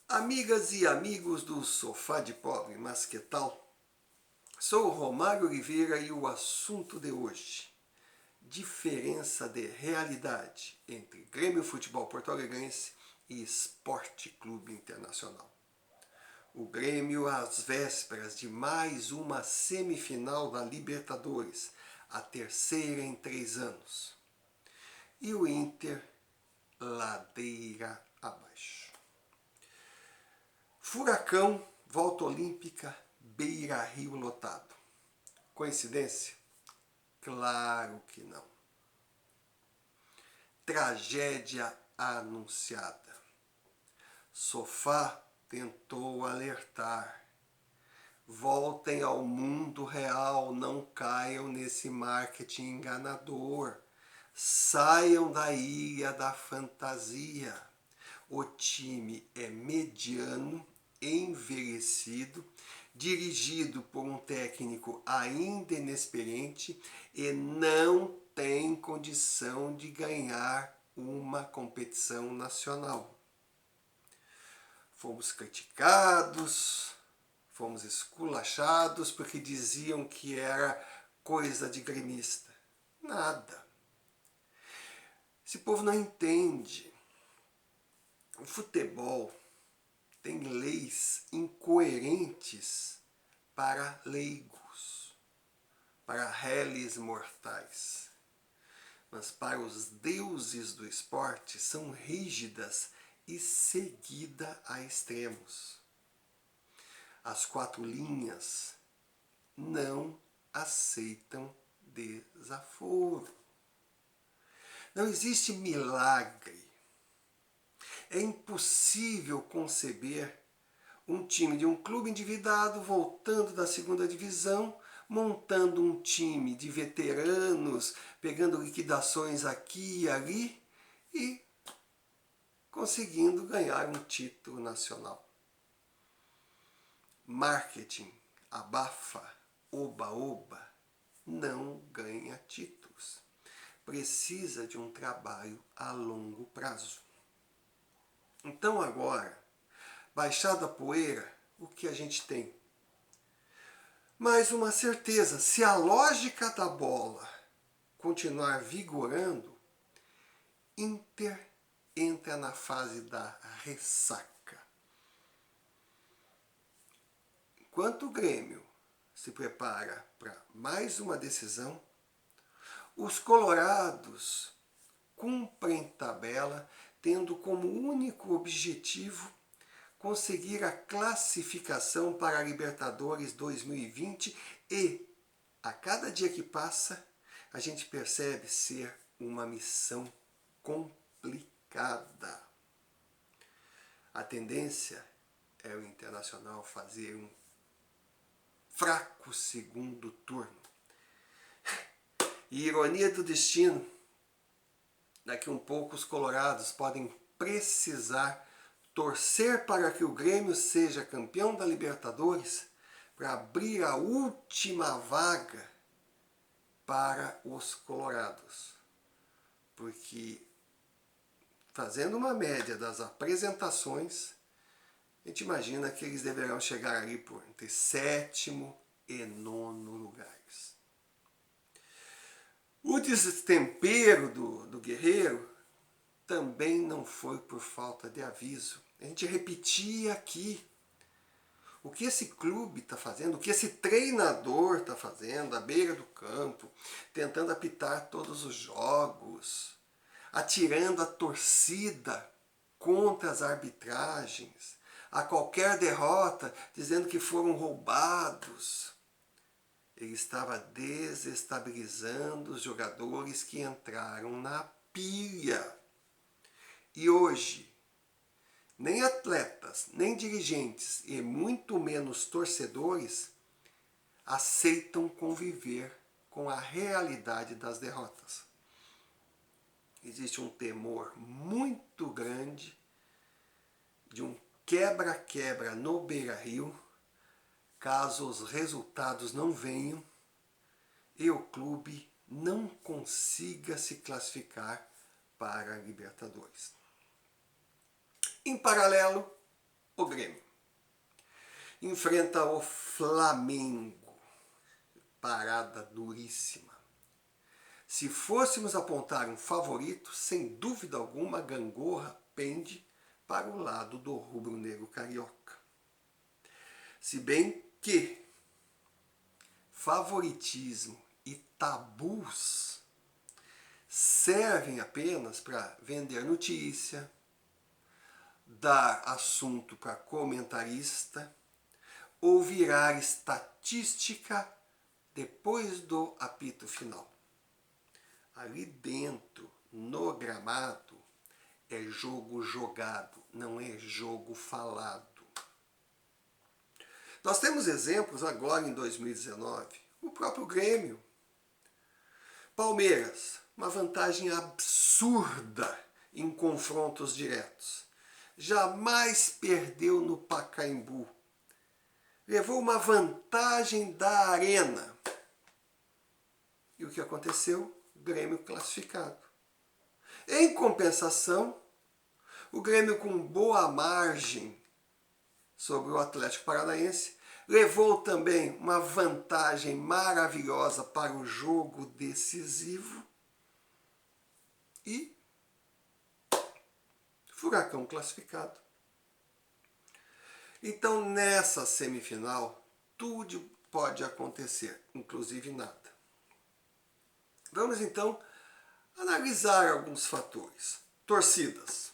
Amigas e amigos do Sofá de Pobre, mas que tal? Sou o Romário Oliveira e o assunto de hoje: diferença de realidade entre Grêmio Futebol Porto Alegrense e Esporte Clube Internacional. O Grêmio às vésperas de mais uma semifinal da Libertadores, a terceira em 3 anos. E o Inter ladeira abaixo. Furacão, Volta Olímpica, Beira-Rio lotado. Coincidência? Claro que não. Tragédia anunciada. Sofá tentou alertar. Voltem ao mundo real, não caiam nesse marketing enganador. Saiam da ilha da fantasia. O time é mediano, envelhecido, dirigido por um técnico ainda inexperiente e não tem condição de ganhar uma competição nacional. Fomos criticados, fomos esculachados porque diziam que era coisa de gremista. Nada. Esse povo não entende. O futebol tem leis incoerentes para leigos, para réis mortais. Mas para os deuses do esporte são rígidas e seguidas a extremos. As 4 linhas não aceitam desaforo. Não existe milagre. É impossível conceber um time de um clube endividado voltando da segunda divisão, montando um time de veteranos, pegando liquidações aqui e ali e conseguindo ganhar um título nacional. Marketing, abafa, oba-oba, não ganha títulos. Precisa de um trabalho a longo prazo. Então agora, baixada a poeira, o que a gente tem? Mais uma certeza, se a lógica da bola continuar vigorando, Inter entra na fase da ressaca. Enquanto o Grêmio se prepara para mais uma decisão, os colorados cumprem tabela, tendo como único objetivo conseguir a classificação para a Libertadores 2020 e, a cada dia que passa, a gente percebe ser uma missão complicada. A tendência é o Internacional fazer um fraco segundo turno. E ironia do destino, daqui um pouco os colorados podem precisar torcer para que o Grêmio seja campeão da Libertadores para abrir a última vaga para os colorados. Porque, fazendo uma média das apresentações, a gente imagina que eles deverão chegar ali por entre 7º e 9º lugares. O destempero do Guerreiro também não foi por falta de aviso. A gente repetia aqui o que esse clube está fazendo, o que esse treinador está fazendo à beira do campo, tentando apitar todos os jogos, atirando a torcida contra as arbitragens, a qualquer derrota, dizendo que foram roubados. Ele estava desestabilizando os jogadores que entraram na pilha. E hoje, nem atletas, nem dirigentes e muito menos torcedores aceitam conviver com a realidade das derrotas. Existe um temor muito grande de um quebra-quebra no Beira-Rio, caso os resultados não venham e o clube não consiga se classificar para a Libertadores. Em paralelo, o Grêmio enfrenta o Flamengo. Parada duríssima. Se fôssemos apontar um favorito, sem dúvida alguma, a gangorra pende para o lado do rubro-negro carioca. Se bem que favoritismo e tabus servem apenas para vender notícia, dar assunto para comentarista ou virar estatística depois do apito final. Ali dentro, no gramado, é jogo jogado, não é jogo falado. Nós temos exemplos agora em 2019, o próprio Grêmio. Palmeiras, uma vantagem absurda em confrontos diretos. Jamais perdeu no Pacaembu. Levou uma vantagem da Arena. E o que aconteceu? Grêmio classificado. Em compensação, o Grêmio com boa margem sobre o Atlético Paranaense levou também uma vantagem maravilhosa para o jogo decisivo e Furacão classificado. Então, nessa semifinal, tudo pode acontecer, inclusive nada. Vamos então analisar alguns fatores. Torcidas.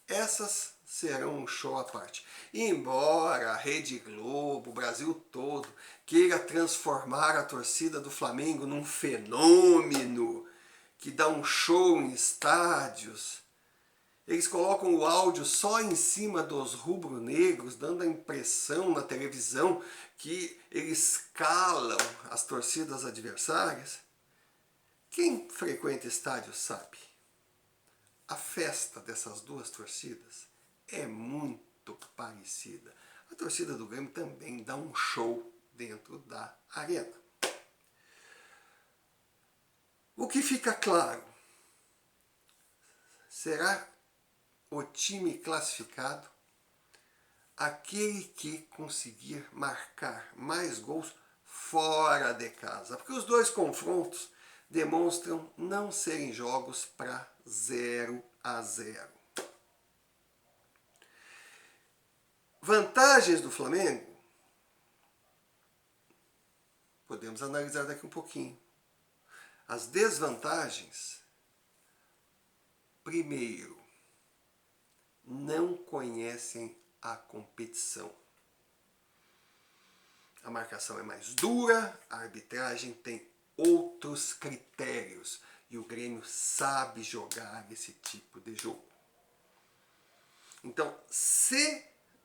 Essas serão um show à parte. Embora a Rede Globo, o Brasil todo, queira transformar a torcida do Flamengo num fenômeno que dá um show em estádios, eles colocam o áudio só em cima dos rubro-negros, dando a impressão na televisão que eles calam as torcidas adversárias. Quem frequenta estádio sabe. A festa dessas duas torcidas é muito parecida. A torcida do Grêmio também dá um show dentro da arena. O que fica claro, será o time classificado aquele que conseguir marcar mais gols fora de casa. Porque os dois confrontos demonstram não serem jogos para 0-0. Vantagens do Flamengo? Podemos analisar daqui um pouquinho. As desvantagens? Primeiro, não conhecem a competição. A marcação é mais dura, a arbitragem tem outros critérios e o Grêmio sabe jogar esse tipo de jogo. Então, se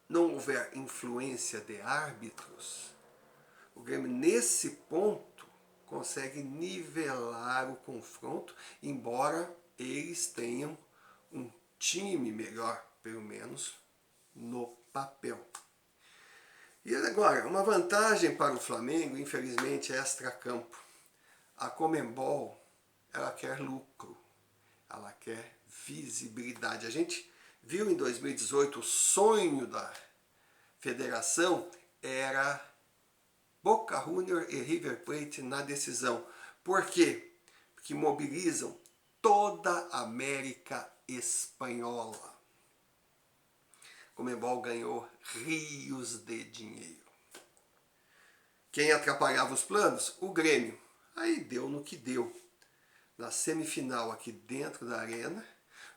não houver influência de árbitros, o Grêmio nesse ponto consegue nivelar o confronto, embora eles tenham um time melhor, pelo menos no papel. E agora, uma vantagem para o Flamengo, infelizmente, é extracampo. A Conmebol, ela quer lucro, ela quer visibilidade. A gente viu em 2018 o sonho da federação era Boca Juniors e River Plate na decisão. Por quê? Porque mobilizam toda a América Espanhola. Conmebol ganhou rios de dinheiro. Quem atrapalhava os planos? O Grêmio. Aí deu no que deu. Na semifinal aqui dentro da arena,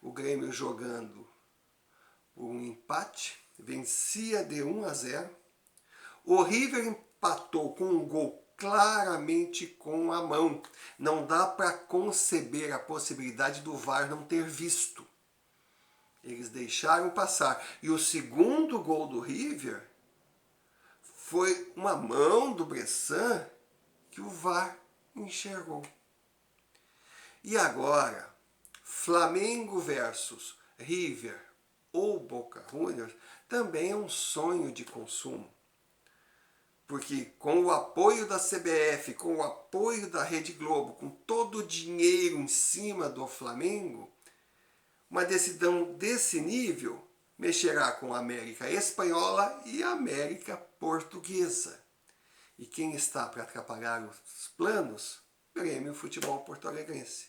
o Grêmio jogando por um empate, vencia de 1-0. O River empatou com um gol claramente com a mão. Não dá para conceber a possibilidade do VAR não ter visto. Eles deixaram passar. E o segundo gol do River foi uma mão do Bressan que o VAR enxergou. E agora, Flamengo versus River ou Boca Juniors também é um sonho de consumo. Porque com o apoio da CBF, com o apoio da Rede Globo, com todo o dinheiro em cima do Flamengo, uma decisão desse nível mexerá com a América Espanhola e a América Portuguesa. E quem está para atrapalhar os planos? Grêmio Futebol Porto Alegrense.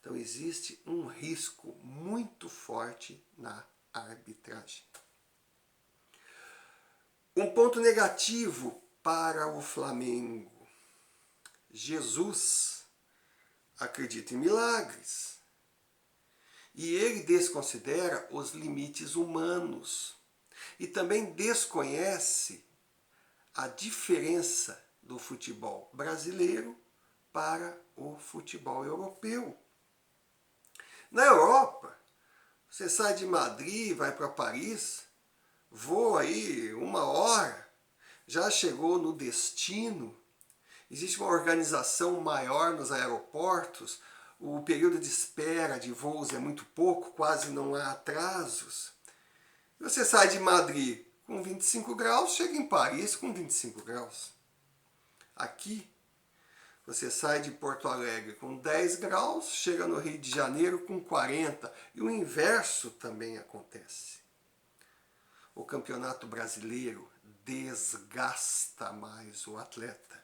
Então existe um risco muito forte na arbitragem. Um ponto negativo para o Flamengo. Jesus acredita em milagres e ele desconsidera os limites humanos e também desconhece a diferença do futebol brasileiro para o futebol europeu. Na Europa, você sai de Madrid, vai para Paris, voa aí 1 hora, já chegou no destino. Existe uma organização maior nos aeroportos, o período de espera de voos é muito pouco, quase não há atrasos. Você sai de Madrid com 25 graus, chega em Paris com 25 graus. Aqui, você sai de Porto Alegre com 10 graus, chega no Rio de Janeiro com 40. E o inverso também acontece. O Campeonato Brasileiro desgasta mais o atleta.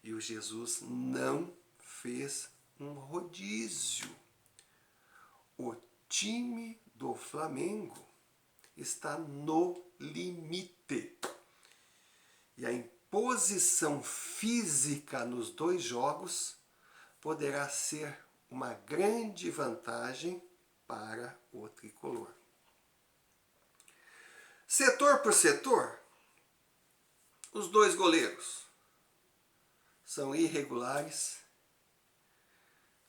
E o Jesus não fez um rodízio. O time do Flamengo está no limite. E a imposição física nos 2 jogos poderá ser uma grande vantagem para o tricolor. Setor por setor, os 2 goleiros são irregulares,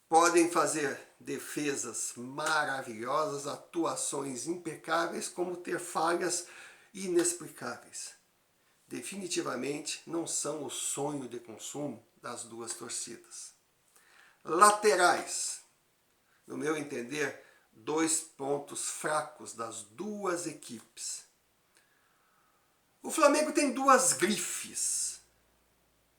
podem fazer defesas maravilhosas, atuações impecáveis, como ter falhas inexplicáveis. Definitivamente não são o sonho de consumo das 2 torcidas. Laterais, no meu entender, 2 pontos fracos das 2 equipes. O Flamengo tem 2 grifes,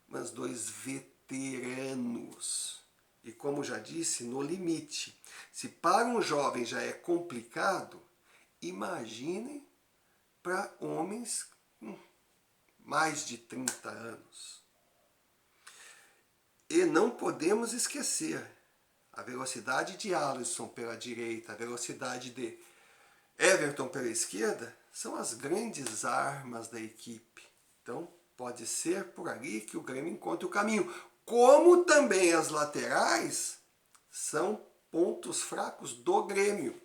mas 2 veteranos. E como já disse, no limite. Se para um jovem já é complicado, imaginem para homens com mais de 30 anos. E não podemos esquecer a velocidade de Alisson pela direita, a velocidade de Everton pela esquerda, são as grandes armas da equipe. Então, pode ser por ali que o Grêmio encontre o caminho. Como também as laterais são pontos fracos do Grêmio.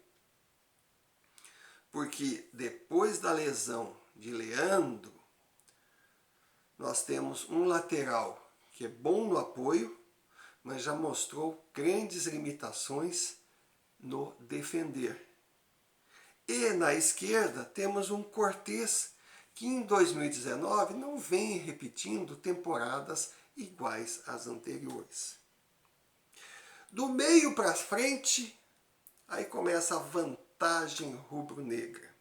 Porque depois da lesão de Leandro, nós temos um lateral que é bom no apoio, mas já mostrou grandes limitações no defender. E na esquerda temos um Cortez que em 2019 não vem repetindo temporadas iguais às anteriores. Do meio para frente, aí começa a vantagem rubro-negra.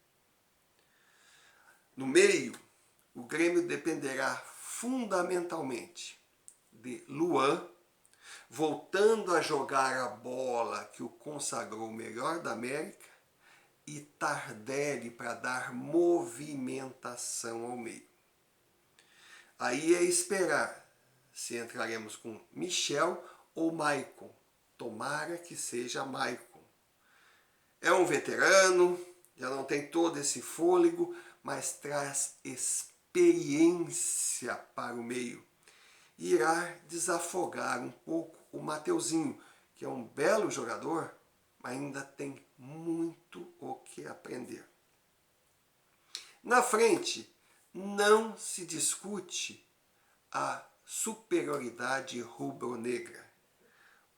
No meio, o Grêmio dependerá fundamentalmente de Luan, voltando a jogar a bola que o consagrou o melhor da América, e Tardelli para dar movimentação ao meio. Aí é esperar se entraremos com Michel ou Maicon. Tomara que seja Maicon. É um veterano, já não tem todo esse fôlego, mas traz experiência para o meio. Irá desafogar um pouco o Mateuzinho, que é um belo jogador, mas ainda tem muito o que aprender. Na frente, não se discute a superioridade rubro-negra.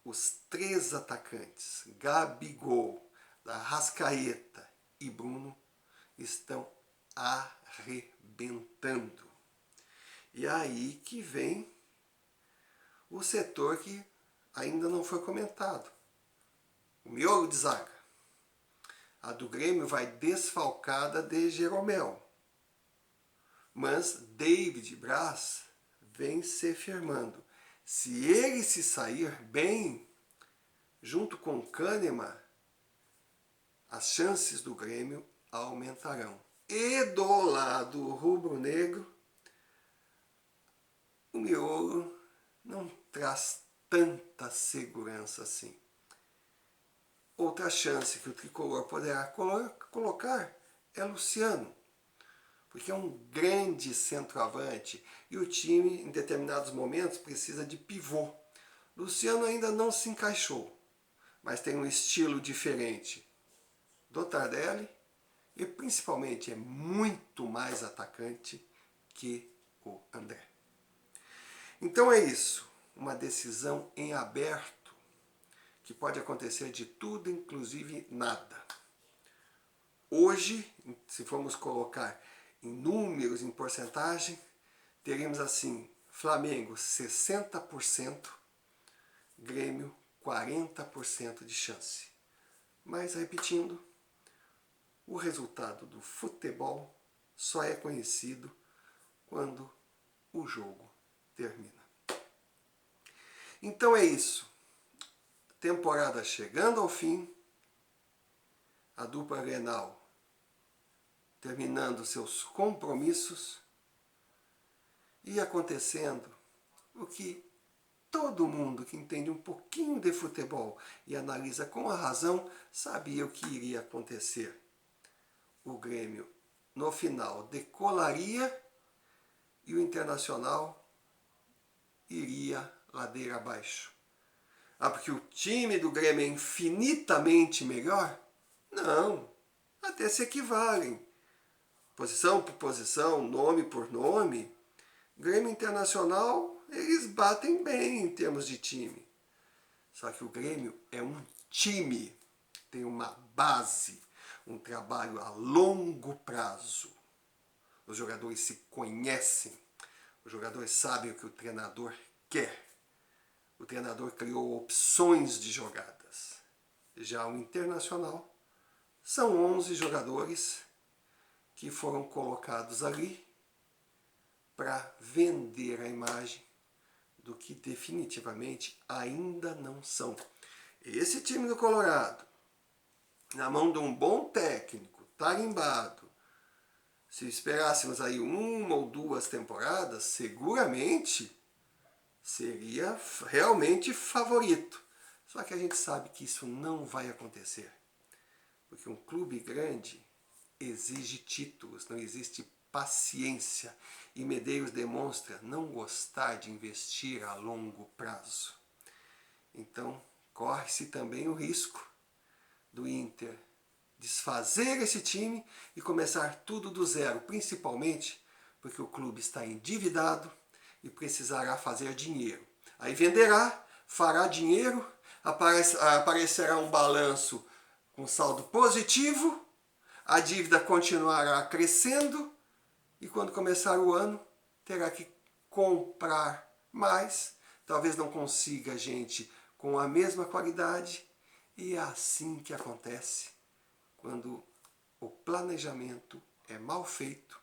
Os 3 atacantes, Gabigol, Arrascaeta e Bruno, estão arrebentando. E aí que vem o setor que ainda não foi comentado. O miolo de zaga. A do Grêmio vai desfalcada de Jeromel. Mas David Braz vem se firmando. Se ele se sair bem, junto com Kahneman, as chances do Grêmio aumentarão. E do lado rubro-negro, o miolo não traz tanta segurança assim. Outra chance que o tricolor poderá colocar é Luciano, porque é um grande centroavante e o time, em determinados momentos, precisa de pivô. Luciano ainda não se encaixou, mas tem um estilo diferente do Tardelli e principalmente é muito mais atacante que o André. Então é isso, uma decisão em aberto, que pode acontecer de tudo, inclusive nada. Hoje, se formos colocar em números, em porcentagem, teríamos assim, Flamengo 60%, Grêmio 40% de chance. Mas, repetindo, o resultado do futebol só é conhecido quando o jogo termina. Então é isso. Temporada chegando ao fim, a dupla Grenal terminando seus compromissos e acontecendo o que todo mundo que entende um pouquinho de futebol e analisa com a razão sabia o que iria acontecer. O Grêmio, no final, decolaria e o Internacional iria ladeira abaixo. Ah, porque o time do Grêmio é infinitamente melhor? Não, até se equivalem. Posição por posição, nome por nome, Grêmio Internacional, eles batem bem em termos de time. Só que o Grêmio é um time, tem uma base, um trabalho a longo prazo. Os jogadores se conhecem, os jogadores sabem o que o treinador quer. O treinador criou opções de jogadas. Já o Internacional são 11 jogadores que foram colocados ali para vender a imagem do que definitivamente ainda não são. Esse time do Colorado, na mão de um bom técnico, tarimbado, se esperássemos aí 1 ou 2 temporadas, seguramente seria realmente favorito. Só que a gente sabe que isso não vai acontecer. Porque um clube grande exige títulos, não existe paciência. E Medeiros demonstra não gostar de investir a longo prazo. Então, corre-se também o risco do Inter desfazer esse time e começar tudo do zero, principalmente porque o clube está endividado e precisará fazer dinheiro. Aí venderá, fará dinheiro, aparecerá um balanço com saldo positivo, a dívida continuará crescendo e quando começar o ano terá que comprar mais, talvez não consiga gente com a mesma qualidade e é assim que acontece quando o planejamento é mal feito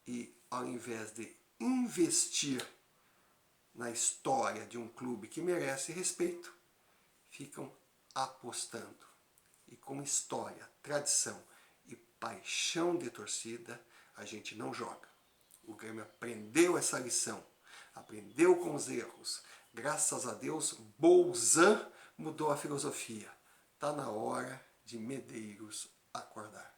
e ao invés de investir na história de um clube que merece respeito, ficam apostando. E com história, tradição e paixão de torcida, a gente não joga. O Grêmio aprendeu essa lição, aprendeu com os erros. Graças a Deus, Bolzan mudou a filosofia. Está na hora de Medeiros acordar.